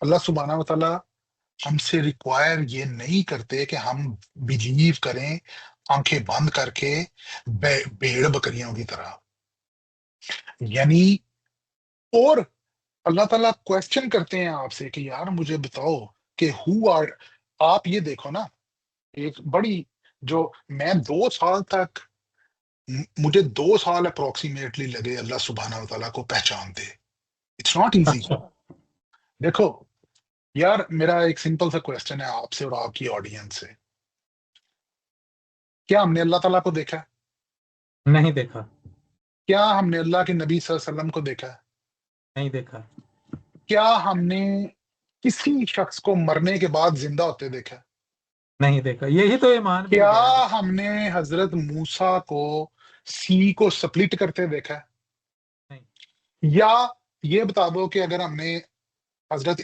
اللہ سبحانہ و تعالیٰ ہم سے ریکوائر یہ نہیں کرتے کہ ہم بلیو کریں آنکھیں بند کر کے بھیڑ بکریوں کی طرح. یعنی اور اللہ تعالیٰ کوشچن کرتے ہیں آپ سے کہ یار مجھے بتاؤ کہ ہو آر. آپ یہ دیکھو نا، ایک بڑی جو میں 2 سال تک، مجھے 2 سال اپروکسیمیٹلی لگے اللہ سبحانہ و تعالیٰ کو پہچانتے. It's not easy. اچھا دیکھو یار، میرا ایک سمپل سا کوشچن ہے آپ سے اور آپ کی آڈینس سے. کیا ہم نے اللہ تعالیٰ کو دیکھا ہے؟ نہیں دیکھا. کیا ہم نے اللہ کے نبی صلی اللہ علیہ وسلم کو دیکھا ہے؟ نہیں دیکھا. کیا ہم نے کسی شخص کو مرنے کے بعد زندہ ہوتے دیکھا ہے؟ نہیں دیکھا. یہی تو ایمان بھی کیا ہے. ہم نے حضرت موسیٰ کو سی کو سپلٹ کرتے دیکھا ہے؟ نہیں. یا یہ بتا دو کہ اگر ہم نے حضرت